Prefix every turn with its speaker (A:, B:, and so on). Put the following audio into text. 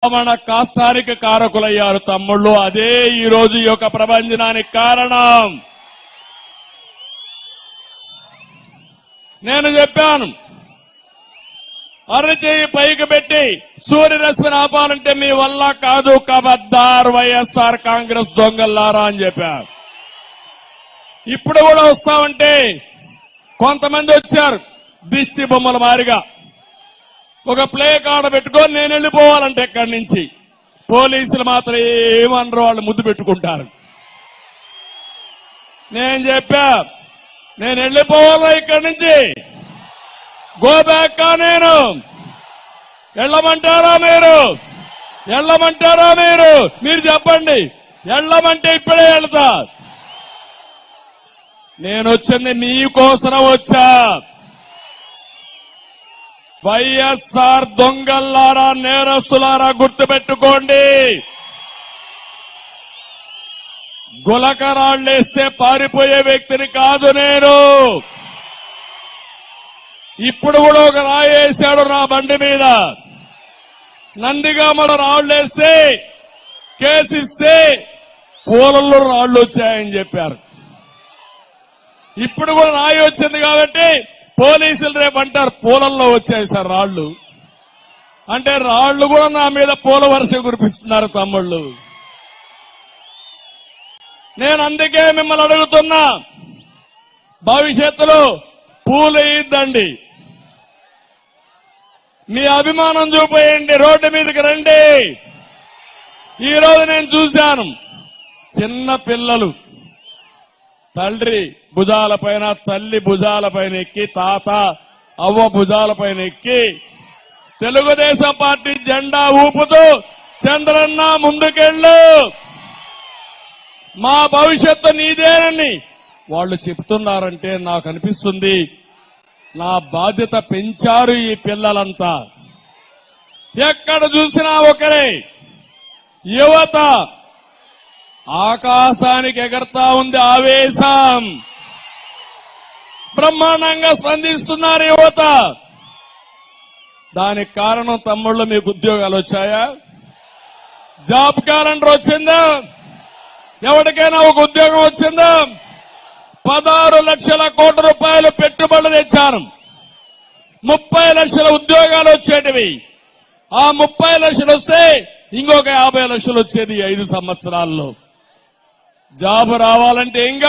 A: మన కాస్తానికి కారకులయ్యారు తమ్ముళ్ళు. అదే ఈ రోజు ఈ యొక్క ప్రభంజనానికి కారణం. నేను చెప్పాను, అరచేయి పైకి పెట్టి సూర్యరశ్మిని ఆపాలంటే మీ వల్ల కాదు, కబద్దార్ వైఎస్ఆర్ కాంగ్రెస్ దొంగల్లారా అని చెప్పారు. ఇప్పుడు కూడా వస్తామంటే కొంతమంది వచ్చారు దిష్టి బొమ్మల మారిగా. ఒక ప్లే కార్డు పెట్టుకొని నేను వెళ్ళిపోవాలంటే ఇక్కడి నుంచి పోలీసులు మాత్రం ఏమన్నారు, వాళ్ళు ముద్దు పెట్టుకుంటారు. నేను చెప్పా, నేను వెళ్ళిపోవాలా ఇక్కడి నుంచి, గో బ్యాక్ కా, నేను వెళ్ళమంటారా మీరు, వెళ్ళమంటారా మీరు, మీరు చెప్పండి. వెళ్ళమంటే ఇప్పుడే వెళ్తా. నేను వచ్చింది మీకోసం వచ్చా. వైఎస్ఆర్ దొంగల్లారా, నేరస్తులారా, గుర్తుపెట్టుకోండి. గులకరాళ్లేస్తే పారిపోయే వ్యక్తిని కాదు నేను. ఇప్పుడు కూడా ఒక రాయి వేశాడు నా బండి మీద. నందిగామలో రాళ్లేస్తే కేసిస్తే పూలల్లో రాళ్లు వచ్చాయని చెప్పారు. ఇప్పుడు కూడా రాయి వచ్చింది కాబట్టి పోలీసులు రేపు అంటారు పూలల్లో వచ్చాయి సార్ రాళ్లు అంటే. రాళ్లు కూడా నా మీద పూల వర్షం కురిపిస్తున్నారు తమ్ముళ్ళు. నేను అందుకే మిమ్మల్ని అడుగుతున్నా, భవిష్యత్తులో పూలు ఇద్దండి, మీ అభిమానం చూపేయండి, రోడ్డు మీదకి రండి. ఈ రోజు నేను చూశాను చిన్న పిల్లలు తండ్రి భుజాలపైన, తల్లి భుజాలపైన ఎక్కి, తాత అవ్వ భుజాలపైన ఎక్కి తెలుగుదేశం పార్టీ జెండా ఊపుతూ చంద్రన్న ముందుకెళ్ళు, మా భవిష్యత్తు నీదేనని వాళ్ళు చెప్తున్నారంటే నాకు అనిపిస్తుంది నా బాధ్యత పెంచారు ఈ పిల్లలంతా. ఎక్కడ చూసినా ఒకరే యువత ఆకాశానికి ఎగరతా ఉంది ఆవేశం. బ్రహ్మాండంగా స్పందిస్తున్నారు యువత. దానికి కారణం తమ్ముళ్ళు, మీకు ఉద్యోగాలు వచ్చాయా? జాబ్ క్యాలెండర్ వచ్చిందా? ఎవరికైనా ఒక ఉద్యోగం వచ్చిందా? 16 లక్షల కోట్ల రూపాయలు పెట్టుబడులు తెచ్చారు. 30 లక్షల ఉద్యోగాలు వచ్చేటివి. ఆ 30 లక్షలు వస్తే ఇంకొక 50 లక్షలు వచ్చేది 5 సంవత్సరాల్లో. జాబ్ రావాలంటే ఏం కావాలి?